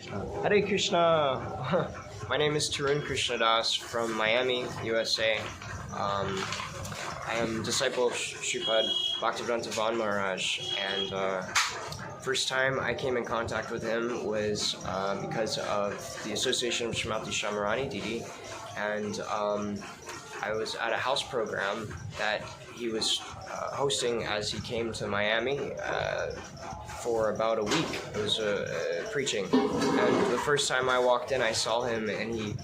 Hare Krishna. My name is Tarun Krishnadas from Miami, USA. I am disciple of Sripad Bhaktivedanta Van Maharaj, and first time I came in contact with him was because of the Association of Srimati Shamarani Didi, and I was at a house program that he was hosting as he came to Miami for about a week. It was preaching, and the first time I walked in, I saw him, and he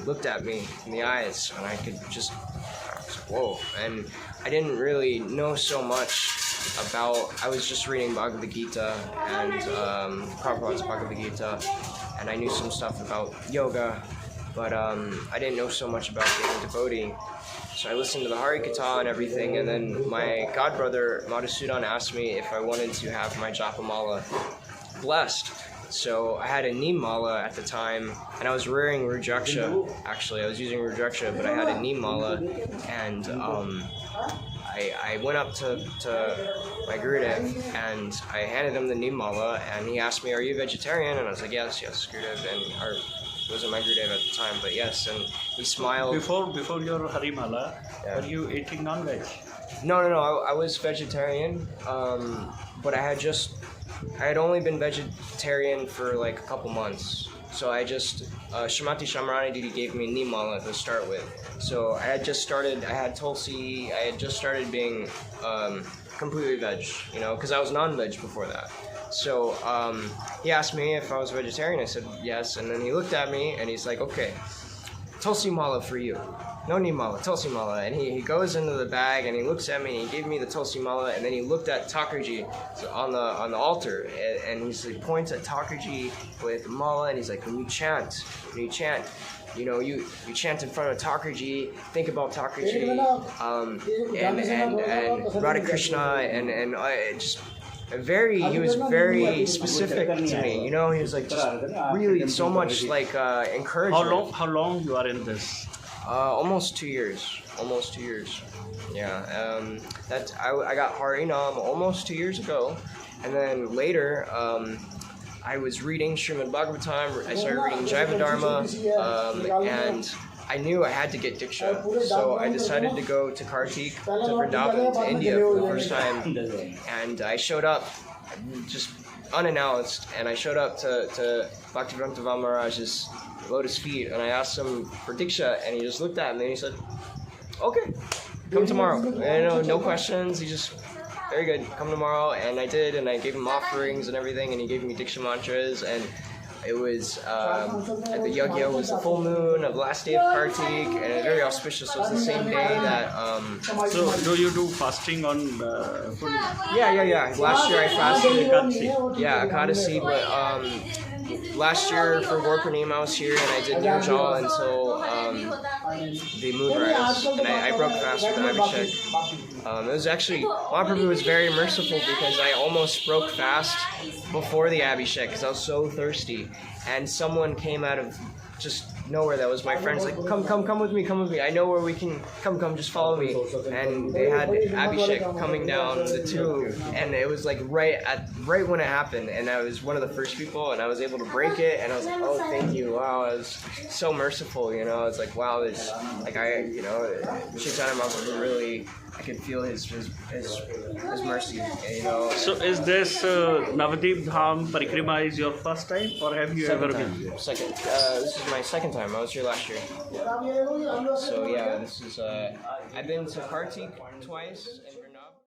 looked at me in the eyes, and I was like, whoa. And I didn't really know so much about, I was just reading Bhagavad Gita and Prabhupada's Bhagavad Gita, and I knew some stuff about yoga, but I didn't know so much about being a devotee. So I listened to the Hari Katha and everything, and then my godbrother Madhusudan asked me if I wanted to have my Japamala blessed. So I had a neem mala at the time, and I was wearing Rudraksha. Actually, I was using Rudraksha, but I had a neem mala, and I went up to my Gurudev, and I handed him the neem mala, and he asked me, "Are you vegetarian?" And I was like, "Yes, Gurudev," and it wasn't my Gurudev at the time, but yes, and he smiled. Before your Harimala, yeah. Were you eating non-veg? No, I was vegetarian, but I had only been vegetarian for like a couple months. So I just, Srimati Shamarani Didi gave me neem mala to start with. So I had just started being completely veg, because I was non-veg before that. So he asked me if I was vegetarian. I said yes, and then he looked at me and he's like, "Okay, tulsi mala for you. No neem mala, tulsi mala." And he goes into the bag and he looks at me and he gave me the tulsi mala, and then he looked at Thakurji on the altar, and he points at Thakurji with mala, and he's like, when you chant, you chant in front of Thakurji, think about Thakurji, and Radha Krishna, and just he was very specific to me, he was like just really so much like encouragement. How long you are in this? Almost 2 years. Yeah. I got Harinam almost 2 years ago, and then later I was reading Srimad Bhagavatam. I started reading Jaiva Dharma, and I knew I had to get Diksha, so I decided to go to Kartik, to Vrindavan, to India for the first time, and I showed up just unannounced, and I showed up to Bhaktivedanta Van Maharaj's lotus feet, and I asked him for Diksha, and he just looked at me and he said, "Okay, come tomorrow." And, no questions, he just, "Very good, come tomorrow." And I did, and I gave him offerings and everything, and he gave me Diksha mantras, and it was, at the Yagya was the full moon of the last day of Kartik, and it was very auspicious. It was the same day that, So, do you do fasting on food? Yeah. Last year I fasted. Yeah, Ekadasi, but, last year for Gaur Purnima I was here, and I did Nirjal until the moonrise, and I broke fast with Abhishek. It was actually, Mahaprabhu was very merciful because I almost broke fast before the Abhishek because I was so thirsty, and someone came out of just nowhere that was my friends, like, come with me, I know where we can, come, just follow me. And they had Abhishek coming down the tube, and it was like right when it happened, and I was one of the first people, and I was able to break it, and I was like, "Oh, thank you, wow," it was so merciful, it's like, wow, it's like Chaitanya Mahaprabhu really, I could feel his mercy, So is this Navadip Dham Parikrima is your first time, or have you ever been? Second. This is my second time. I was here last year. So yeah, this is. I've been to Kartik twice.